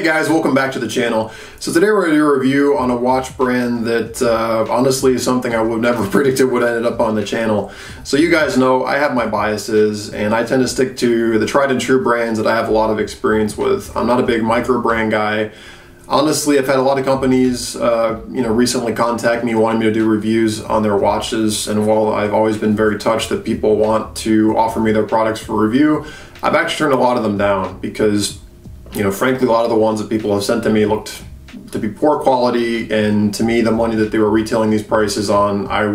Hey guys, welcome back to the channel. So today we're going to do a review on a watch brand that honestly is something I would never predicted would end up on the channel. So you guys know I have my biases and I tend to stick to the tried and true brands that I have a lot of experience with. I'm not a big micro brand guy. Honestly, I've had a lot of companies recently contact me wanting me to do reviews on their watches, and while I've always been very touched that people want to offer me their products for review, I've actually turned a lot of them down because frankly, a lot of the ones that people have sent to me looked to be poor quality, and to me, the money that they were retailing these prices on, I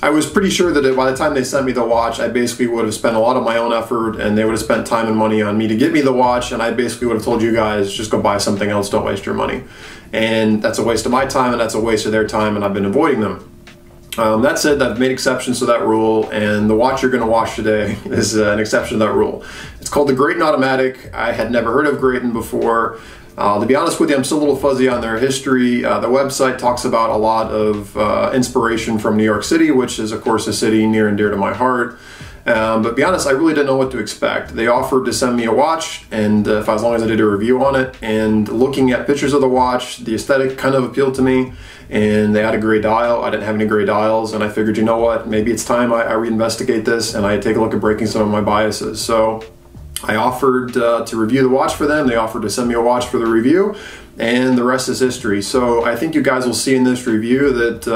was pretty sure that by the time they sent me the watch, I basically would have spent a lot of my own effort, and they would have spent time and money on me to get me the watch, and I basically would have told you guys, just go buy something else, don't waste your money. And that's a waste of my time, and that's a waste of their time, and I've been avoiding them. That said, I've made exceptions to that rule, and the watch you're going to watch today is an exception to that rule. It's called the Grayton Automatic. I had never heard of Grayton before. To be honest with you, I'm still a little fuzzy on their history. The website talks about a lot of inspiration from New York City, which is, of course, a city near and dear to my heart. But to be honest, I really didn't know what to expect. They offered to send me a watch, and as long as I did a review on it, and looking at pictures of the watch, the aesthetic kind of appealed to me, and they had a gray dial. I didn't have any gray dials, and I figured, you know what, maybe it's time I reinvestigate this, and I take a look at breaking some of my biases. So I offered to review the watch for them. They offered to send me a watch for the review, and the rest is history. So I think you guys will see in this review that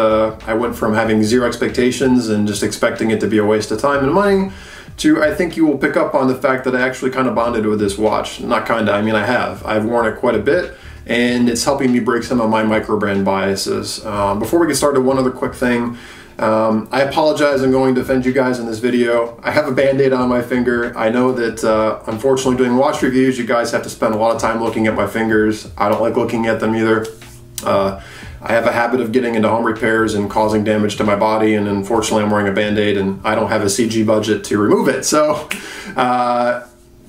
I went from having zero expectations and just expecting it to be a waste of time and money to, I think you will pick up on the fact that I actually kind of bonded with this watch. Not kind of, I mean I have. I've worn it quite a bit, and it's helping me break some of my micro brand biases. Before we get started, one other quick thing. I apologize, I'm going to offend you guys in this video. I have a band-aid on my finger. I know that unfortunately doing watch reviews, you guys have to spend a lot of time looking at my fingers. I don't like looking at them either. I have a habit of getting into home repairs and causing damage to my body, and unfortunately I'm wearing a band-aid and I don't have a CG budget to remove it. So,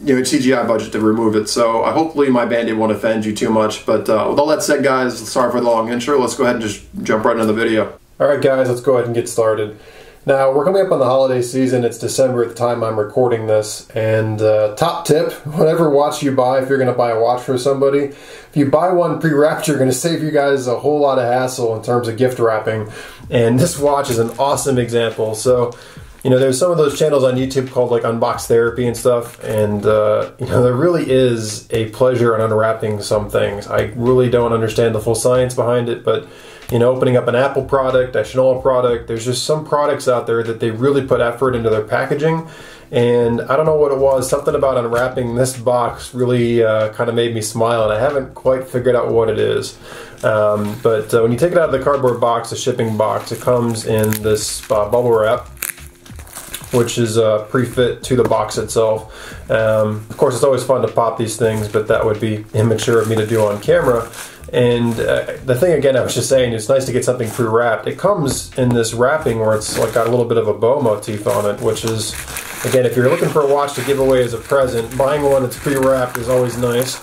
CGI budget to remove it. So hopefully my band-aid won't offend you too much. But with all that said, guys, sorry for the long intro. Let's go ahead and just jump right into the video. Alright guys, let's go ahead and get started. Now, we're coming up on the holiday season. It's December at the time I'm recording this, and top tip, whatever watch you buy, if you're going to buy a watch for somebody, if you buy one pre-wrapped, you're going to save you guys a whole lot of hassle in terms of gift wrapping, and this watch is an awesome example. So, there's some of those channels on YouTube called like Unbox Therapy and stuff, and there really is a pleasure in unwrapping some things. I really don't understand the full science behind it, but opening up an Apple product, a Chanel product, there's just some products out there that they really put effort into their packaging, and I don't know what it was, something about unwrapping this box really kind of made me smile, and I haven't quite figured out what it is. But when you take it out of the cardboard box, the shipping box, it comes in this bubble wrap, which is pre-fit to the box itself. Of course, it's always fun to pop these things, but that would be immature of me to do on camera. And the thing, again, I was just saying, it's nice to get something pre-wrapped. It comes in this wrapping where it's like got a little bit of a bow motif on it, which is, again, if you're looking for a watch to give away as a present, buying one that's pre-wrapped is always nice.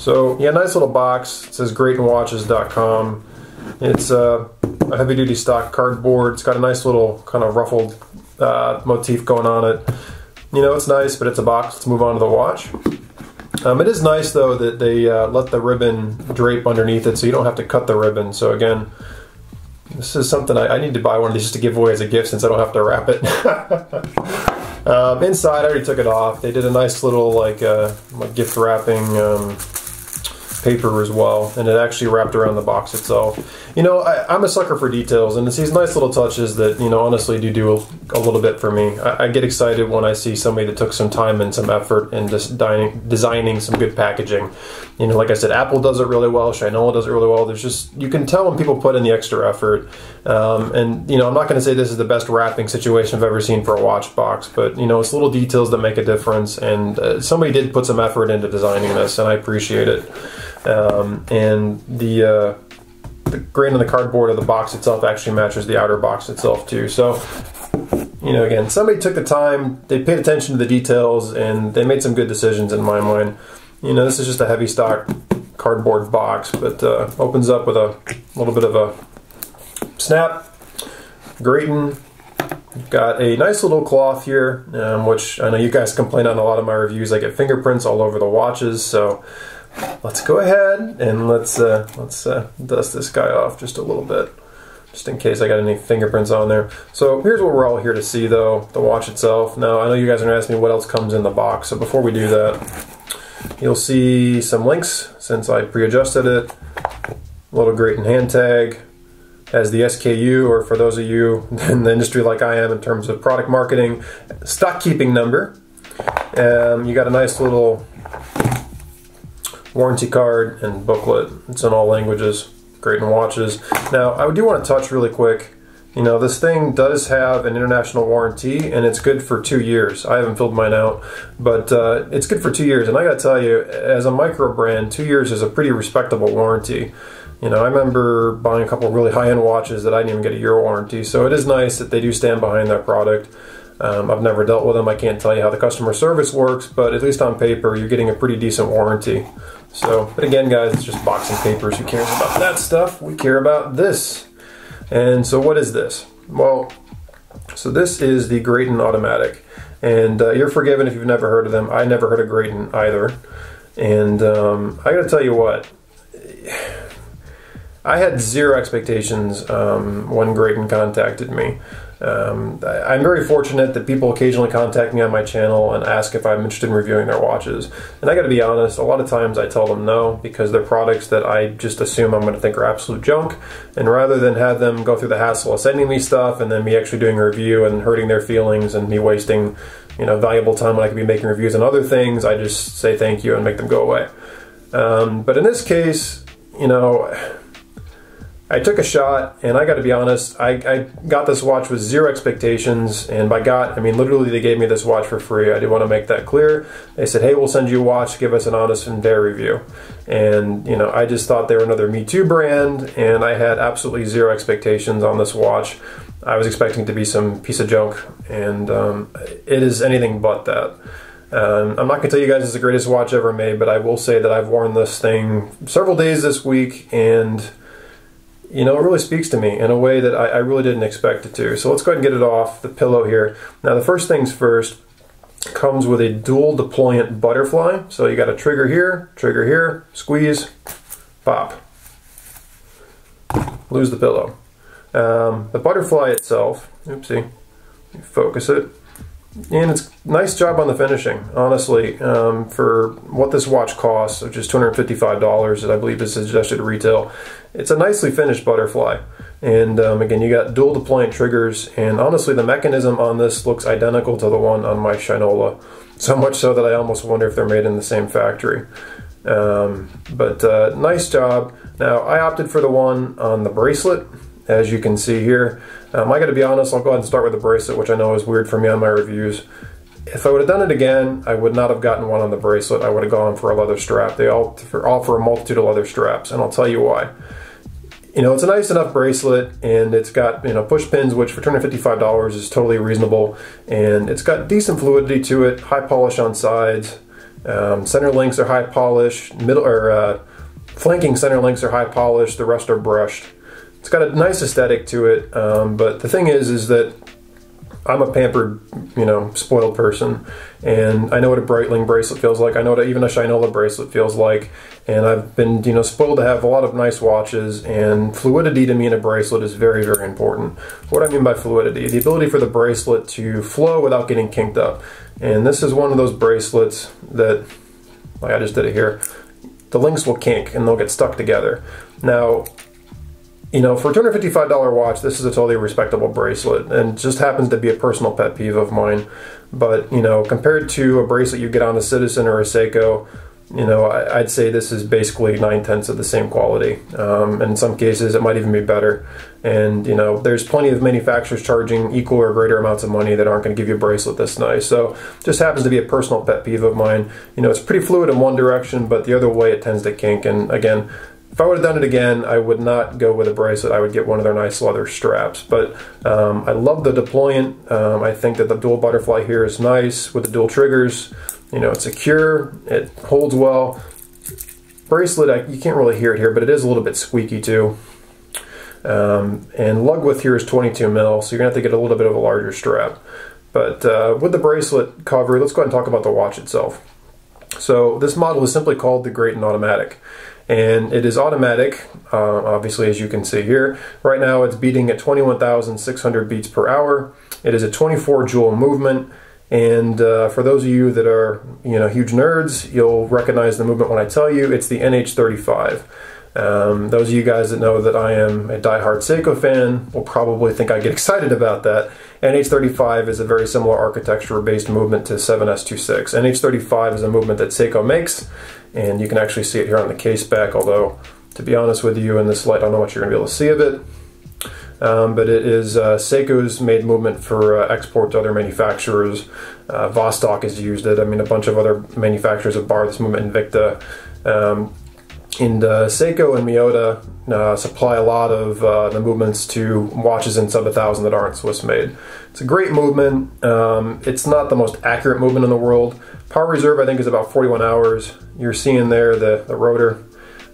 So, yeah, nice little box. It says GraytonWatches.com. It's a heavy-duty stock cardboard. It's got a nice little kind of ruffled motif going on it. It's nice, but it's a box. Let's move on to the watch. It is nice, though, that they let the ribbon drape underneath it so you don't have to cut the ribbon. So, again, this is something I need to buy one of these just to give away as a gift since I don't have to wrap it. Inside, I already took it off. They did a nice little, like gift wrapping paper as well, and it actually wrapped around the box itself. I'm a sucker for details, and it's these nice little touches that, honestly do a little bit for me. I get excited when I see somebody that took some time and some effort in just designing some good packaging. Like I said, Apple does it really well, Chanel does it really well. There's just, you can tell when people put in the extra effort. And, I'm not going to say this is the best wrapping situation I've ever seen for a watch box, but, it's little details that make a difference, and somebody did put some effort into designing this, and I appreciate it. And the grain on the cardboard of the box itself actually matches the outer box itself too. So, again, somebody took the time, they paid attention to the details, and they made some good decisions in my mind. This is just a heavy stock cardboard box, but opens up with a little bit of a snap. Grayton, Got a nice little cloth here, which I know you guys complain on a lot of my reviews. I get fingerprints all over the watches, so let's go ahead and let's dust this guy off just a little bit, just in case I got any fingerprints on there. So here's what we're all here to see, though, the watch itself. Now, I know you guys are going to ask me what else comes in the box, so before we do that, you'll see some links since I pre-adjusted it. A little Grayton hand tag. Has the SKU, or for those of you in the industry like I am in terms of product marketing, stock keeping number. You got a nice little warranty card and booklet. It's in all languages. Grayton watches. Now, I do want to touch really quick. You know, this thing does have an international warranty, and it's good for 2 years. I haven't filled mine out, but it's good for 2 years. And I got to tell you, as a micro brand, 2 years is a pretty respectable warranty. You know, I remember buying a couple of really high-end watches that I didn't even get a year warranty, so it is nice that they do stand behind their product. I've never dealt with them. I can't tell you how the customer service works, but at least on paper, you're getting a pretty decent warranty. So, but again, guys, it's just boxing papers. Who cares about that stuff? We care about this. And so what is this? Well, so this is the Grayton Automatic. And you're forgiven if you've never heard of them. I never heard of Grayton either. And I gotta tell you what, I had zero expectations when Grayton contacted me. I'm very fortunate that people occasionally contact me on my channel and ask if I'm interested in reviewing their watches. And I gotta be honest, a lot of times I tell them no, because they're products that I just assume I'm gonna think are absolute junk. And rather than have them go through the hassle of sending me stuff and then me actually doing a review and hurting their feelings and me wasting, you know, valuable time when I could be making reviews on other things, I just say thank you and make them go away. But in this case, you know, I took a shot, and I got to be honest, I got this watch with zero expectations, and by got, I mean literally they gave me this watch for free. I do want to make that clear. They said, hey, we'll send you a watch, give us an honest and fair review. And, you know, I just thought they were another Me Too brand, and I had absolutely zero expectations on this watch. I was expecting it to be some piece of junk, and it is anything but that. I'm not going to tell you guys it's the greatest watch ever made, but I will say that I've worn this thing several days this week, and you know, it really speaks to me in a way that I really didn't expect it to. So let's go ahead and get it off the pillow here. Now, the first things first, comes with a dual deployant butterfly. So you got a trigger here, squeeze, pop. Lose the pillow. The butterfly itself, oopsie, focus it. And it's nice job on the finishing, honestly, for what this watch costs, which is $255 that I believe is suggested retail. It's a nicely finished butterfly. And again, you got dual deployant triggers, and honestly the mechanism on this looks identical to the one on my Shinola. So much so that I almost wonder if they're made in the same factory. But nice job. Now, I opted for the one on the bracelet, as you can see here. I gotta be honest, I'll go ahead and start with the bracelet, which I know is weird for me on my reviews. If I would have done it again, I would not have gotten one on the bracelet. I would have gone for a leather strap. They all offer a multitude of leather straps, and I'll tell you why. You know, it's a nice enough bracelet, and it's got, you know, push pins, which for $255 is totally reasonable, and it's got decent fluidity to it, high polish on sides, center links are high polish, flanking center links are high polish, the rest are brushed. It's got a nice aesthetic to it, but the thing is that I'm a pampered, you know, spoiled person, and I know what a Breitling bracelet feels like. I know what even a Shinola bracelet feels like, and I've been, you know, spoiled to have a lot of nice watches, and fluidity to me in a bracelet is very, very important. What I mean by fluidity, the ability for the bracelet to flow without getting kinked up. And this is one of those bracelets that, like I just did it here, the links will kink and they'll get stuck together. Now, you know, for a $255 watch, this is a totally respectable bracelet, and just happens to be a personal pet peeve of mine. But, you know, compared to a bracelet you get on a Citizen or a Seiko, you know, I'd say this is basically 9/10 of the same quality. And in some cases, it might even be better. And, you know, there's plenty of manufacturers charging equal or greater amounts of money that aren't going to give you a bracelet this nice. So, just happens to be a personal pet peeve of mine. You know, it's pretty fluid in one direction, but the other way it tends to kink. And again, if I would have done it again, I would not go with a bracelet. I would get one of their nice leather straps. But I love the deployant. I think that the dual butterfly here is nice with the dual triggers. You know, it's secure. It holds well. Bracelet, you can't really hear it here, but it is a little bit squeaky too. And lug width here is 22 mil, so you're gonna have to get a little bit of a larger strap. But with the bracelet cover, let's go ahead and talk about the watch itself. So this model is simply called the Grayton Automatic, and it is automatic, obviously, as you can see here. Right now it's beating at 21,600 beats per hour. It is a 24 joule movement, and for those of you that are huge nerds, you'll recognize the movement when I tell you it's the NH35. Those of you guys that know that I am a diehard Seiko fan will probably think I get excited about that. NH35 is a very similar architecture-based movement to 7S26. NH35 is a movement that Seiko makes, and you can actually see it here on the case back, although, to be honest with you, in this light, I don't know what you're going to be able to see of it. But it is Seiko's made movement for export to other manufacturers. Vostok has used it. I mean, a bunch of other manufacturers have borrowed this movement, Invicta. And Seiko and Miyota supply a lot of the movements to watches in sub 1,000 that aren't Swiss made. It's a great movement. It's not the most accurate movement in the world. Power reserve, I think, is about 41 hours. You're seeing there the rotor,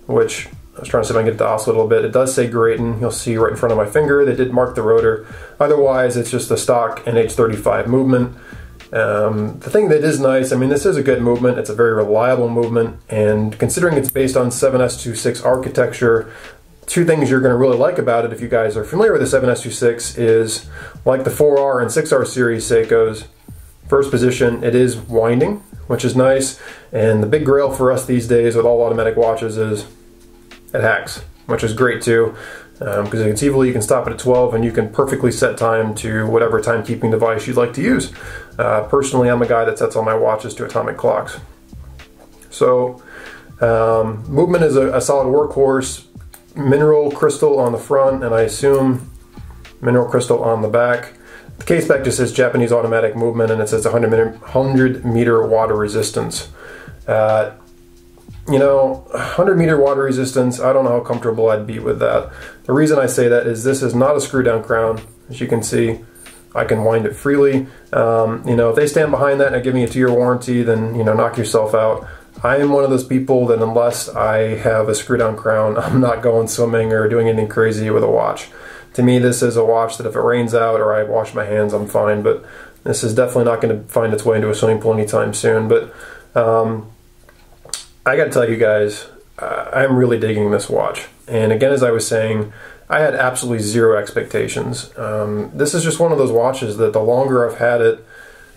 which I was trying to see if I can get it to oscillate a little bit. It does say Grayton. You'll see right in front of my finger. They did mark the rotor. Otherwise, it's just the stock NH35 movement. The thing that is nice, I mean, this is a good movement. It's a very reliable movement, and considering it's based on 7S26 architecture, two things you're going to really like about it if you guys are familiar with the 7S26 is, like the 4R and 6R series Seikos, first position, it is winding, which is nice, and the big grail for us these days with all automatic watches is it hacks, which is great too. Because conceivably you can stop it at 12 and you can perfectly set time to whatever timekeeping device you'd like to use. Personally, I'm a guy that sets all my watches to atomic clocks. So movement is a solid workhorse, mineral crystal on the front, and I assume mineral crystal on the back. The case back just says Japanese automatic movement, and it says 100 meter water resistance. 100 meter water resistance, I don't know how comfortable I'd be with that. The reason I say that is this is not a screw down crown. As you can see, I can wind it freely. If they stand behind that and give me a 2-year warranty, then knock yourself out. I am one of those people that unless I have a screw down crown, I'm not going swimming or doing anything crazy with a watch. To me, this is a watch that if it rains out or I wash my hands, I'm fine, but this is definitely not going to find its way into a swimming pool anytime soon. But I gotta tell you guys, I'm really digging this watch. And again, as I was saying, I had absolutely zero expectations. This is just one of those watches that the longer I've had it,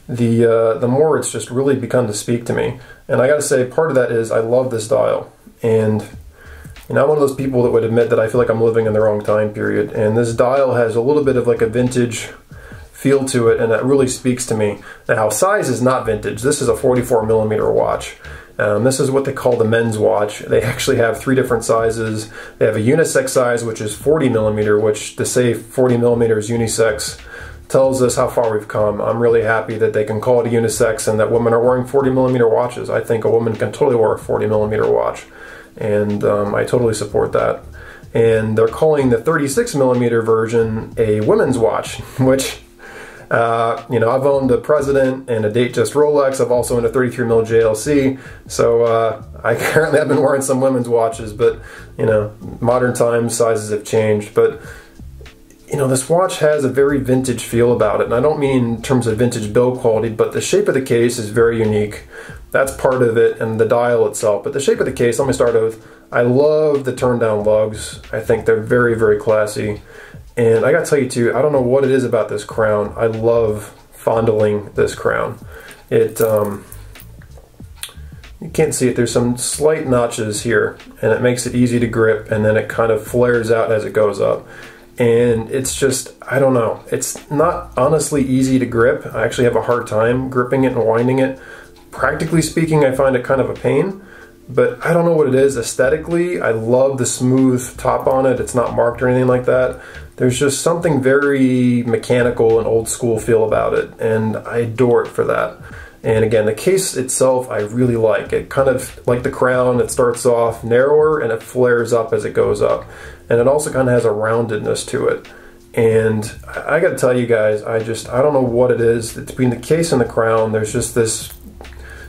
the more it's just really begun to speak to me. And I gotta say, part of that is I love this dial. And I'm one of those people that would admit that I feel like I'm living in the wrong time period. And this dial has a little bit of like a vintage feel to it, and that really speaks to me. Now, size is not vintage. This is a 44 millimeter watch. This is what they call the men's watch. They actually have 3 different sizes. They have a unisex size, which is 40 millimeter, which to say 40 millimeters unisex tells us how far we've come. I'm really happy that they can call it a unisex and that women are wearing 40 millimeter watches. I think a woman can totally wear a 40 millimeter watch, and I totally support that. And they're calling the 36 millimeter version a women's watch, which I've owned a President and a Datejust Rolex. I've also owned a 33 mil JLC. So I currently have been wearing some women's watches, but modern times sizes have changed. But this watch has a very vintage feel about it, and I don't mean in terms of vintage build quality, but the shape of the case is very unique. That's part of it, and the dial itself. But the shape of the case, let me start with, I love the turn down lugs. I think they're very, very classy. And I gotta tell you too, I don't know what it is about this crown. I love fondling this crown. It, you can't see it, there's some slight notches here, and it makes it easy to grip, and then it kind of flares out as it goes up. And it's just, I don't know, it's not honestly easy to grip. I actually have a hard time gripping it and winding it. Practically speaking, I find it kind of a pain. But I don't know what it is aesthetically. I love the smooth top on it. It's not marked or anything like that. There's just something very mechanical and old school feel about it, and I adore it for that. And again, the case itself I really like. It kind of, like the crown, it starts off narrower and it flares up as it goes up. And it also kind of has a roundedness to it. And I gotta tell you guys, I don't know what it is. Between the case and the crown, there's just this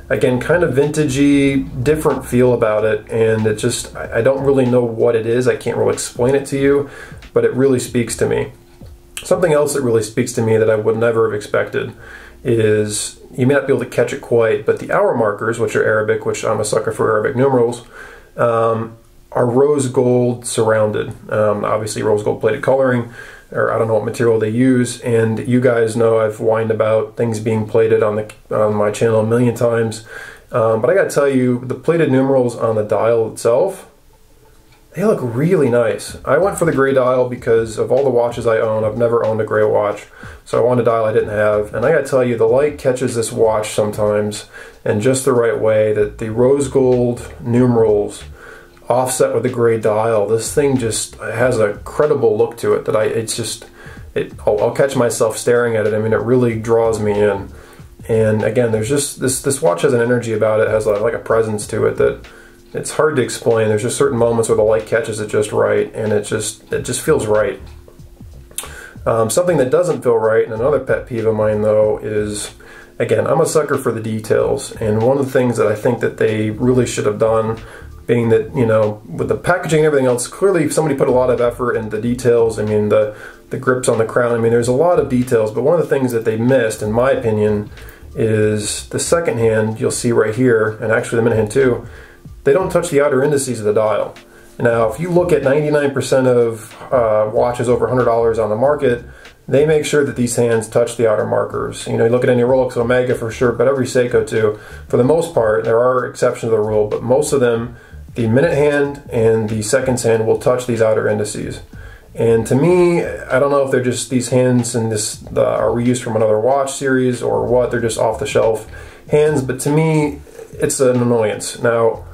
again, kind of vintagey, different feel about it, and it just, I don't really know what it is. I can't really explain it to you, but it really speaks to me. Something else that really speaks to me that I would never have expected is, you may not be able to catch it quite, but the hour markers, which are Arabic, which I'm a sucker for Arabic numerals, are rose gold surrounded. Obviously rose gold plated coloring, or I don't know what material they use, and you guys know I've whined about things being plated on my channel a million times, but I gotta tell you, the plated numerals on the dial itself, they look really nice. I went for the gray dial because of all the watches I own, I've never owned a gray watch, so I wanted a dial I didn't have, and I gotta tell you, the light catches this watch sometimes in just the right way, that the rose gold numerals offset with the gray dial, this thing just has a credible look to it that I'll catch myself staring at it. I mean, it really draws me in. And again, there's just, this watch has an energy about it, has like a presence to it that it's hard to explain. There's just certain moments where the light catches it just right, and it just feels right. Something that doesn't feel right, and another pet peeve of mine though, is, again, I'm a sucker for the details, and one of the things that I think that they really should have done, being that, you know, with the packaging and everything else, clearly somebody put a lot of effort into details. I mean, the grips on the crown, I mean, there's a lot of details, but one of the things that they missed, in my opinion, is the second hand, you'll see right here, and actually the minute hand too, they don't touch the outer indices of the dial. Now, if you look at 99% of watches over $100 on the market, they make sure that these hands touch the outer markers. You know, you look at any Rolex Omega for sure, but every Seiko too. For the most part, there are exceptions to the rule, but most of them, the minute hand and the seconds hand will touch these outer indices. And to me, I don't know if they're just, these hands and this are reused from another watch series or what, they're just off the shelf hands, but to me, it's an annoyance. Now,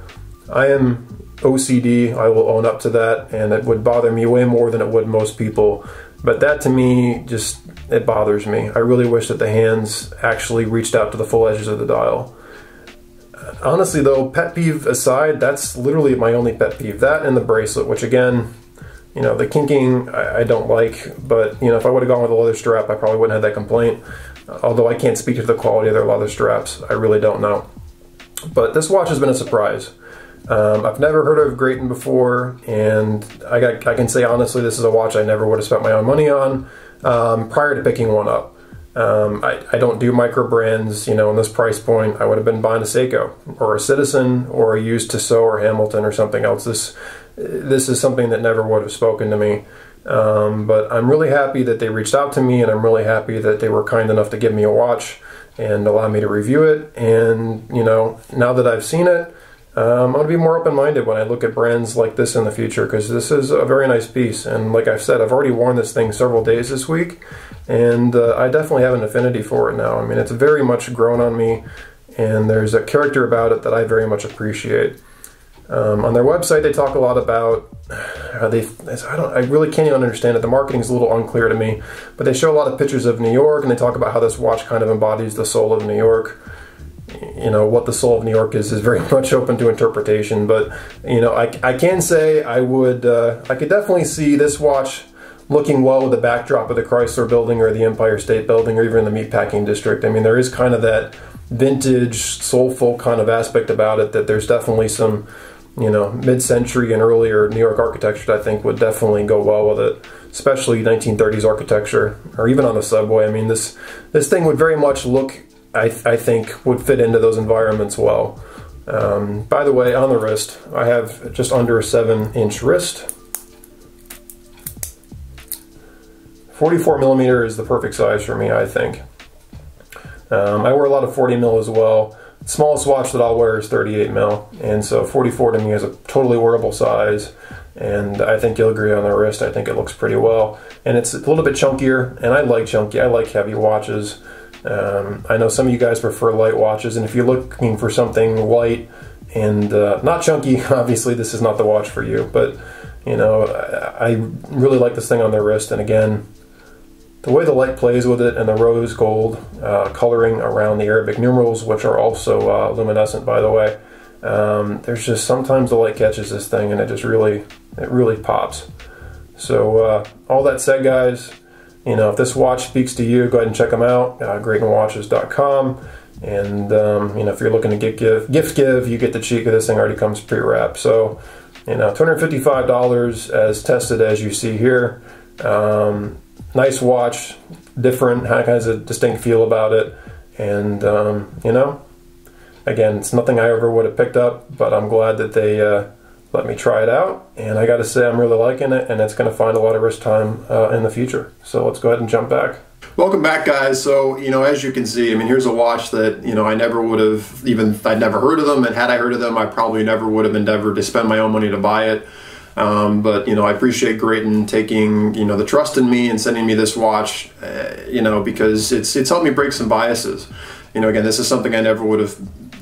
I am OCD, I will own up to that, and it would bother me way more than it would most people. But that to me, just, it bothers me. I really wish that the hands actually reached out to the full edges of the dial. Honestly though, pet peeve aside, that's literally my only pet peeve. That and the bracelet, which again, you know, the kinking I don't like, but you know, if I would have gone with a leather strap, I probably wouldn't have that complaint. Although I can't speak to the quality of their leather straps, I really don't know. But this watch has been a surprise. I've never heard of Grayton before, and I can say honestly, this is a watch I never would have spent my own money on prior to picking one up. I don't do micro brands, you know, in this price point. I would have been buying a Seiko or a Citizen or a used Tissot or Hamilton or something else. This is something that never would have spoken to me. But I'm really happy that they reached out to me, and I'm really happy that they were kind enough to give me a watch and allow me to review it. And, you know, now that I've seen it, I'm going to be more open-minded when I look at brands like this in the future, because this is a very nice piece. And like I've said, I've already worn this thing several days this week, and I definitely have an affinity for it now. I mean, it's very much grown on me, and there's a character about it that I very much appreciate. On their website, they talk a lot about, I really can't even understand it. The marketing's a little unclear to me, but they show a lot of pictures of New York, and they talk about how this watch kind of embodies the soul of New York. You know, what the soul of New York is very much open to interpretation, but, you know, I can say I could definitely see this watch looking well with the backdrop of the Chrysler Building or the Empire State Building or even the Meatpacking District. I mean, there is kind of that vintage, soulful kind of aspect about it, that there's definitely some, you know, mid-century and earlier New York architecture that I think would definitely go well with it, especially 1930s architecture, or even on the subway. I mean, this thing would very much look, I think, would fit into those environments well. By the way, on the wrist, I have just under a 7-inch wrist. 44 millimeter is the perfect size for me, I think. I wear a lot of 40 mil as well. The smallest watch that I'll wear is 38 mil, and so 44 to me is a totally wearable size, and I think you'll agree on the wrist. I think it looks pretty well, and it's a little bit chunkier, and I like chunky. I like heavy watches. I know some of you guys prefer light watches, and if you're looking for something light and not chunky, obviously this is not the watch for you, but you know, I really like this thing on the wrist. And again, the way the light plays with it and the rose gold coloring around the Arabic numerals, which are also luminescent, by the way, there's just sometimes the light catches this thing and it really pops. So all that said, guys, you know, if this watch speaks to you, go ahead and check them out, GraytonWatches.com. And you know, if you're looking to gift give, you get the cheek of this thing already comes pre-wrapped. So, you know, $255 as tested as you see here. Nice watch, different, has a distinct feel about it. And you know, again, it's nothing I ever would have picked up, but I'm glad that they let me try it out. And I got to say, I'm really liking it, and it's going to find a lot of wrist time in the future. So let's go ahead and jump back. Welcome back, guys. So, you know, as you can see, I mean, here's a watch that, you know, I never would have I'd never heard of them, and had I heard of them, I probably never would have endeavored to spend my own money to buy it. But, you know, I appreciate Grayton taking, you know, the trust in me and sending me this watch, you know, because it's helped me break some biases. You know, again, this is something I never would have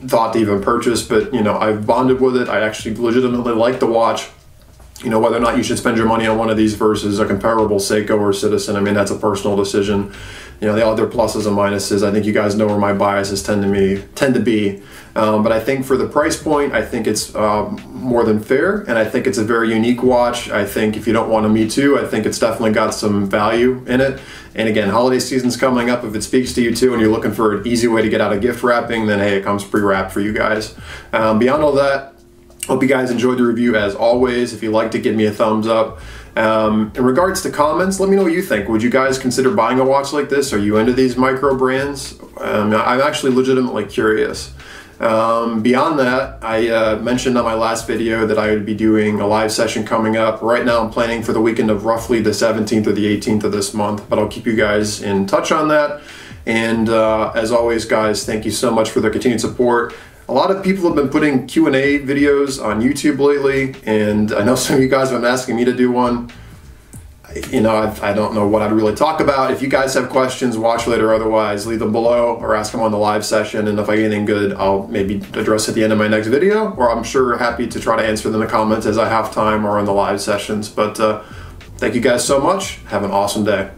thought to even purchase, but, you know, I've bonded with it. I actually legitimately like the watch. You know, whether or not you should spend your money on one of these versus a comparable Seiko or Citizen, I mean, that's a personal decision. You know, they all have their pluses and minuses. I think you guys know where my biases tend to be. But I think for the price point, I think it's more than fair, and I think it's a very unique watch. I think if you don't want a Me Too, I think it's definitely got some value in it. And again, holiday season's coming up. If it speaks to you too and you're looking for an easy way to get out of gift wrapping, then hey, it comes pre-wrapped for you guys. Beyond all that, hope you guys enjoyed the review as always. If you'd like to give me a thumbs up. In regards to comments, let me know what you think. Would you guys consider buying a watch like this? Are you into these micro brands? I'm actually legitimately curious. Beyond that, I mentioned on my last video that I would be doing a live session coming up. Right now I'm planning for the weekend of roughly the 17th or the 18th of this month, but I'll keep you guys in touch on that. And as always, guys, thank you so much for the continued support. A lot of people have been putting Q&A videos on YouTube lately, and I know some of you guys have been asking me to do one. You know, I don't know what I'd really talk about. If you guys have questions, watch later or otherwise, leave them below or ask them on the live session, and if I get anything good, I'll maybe address at the end of my next video, or I'm sure happy to try to answer them in the comments as I have time or on the live sessions. But thank you guys so much. Have an awesome day.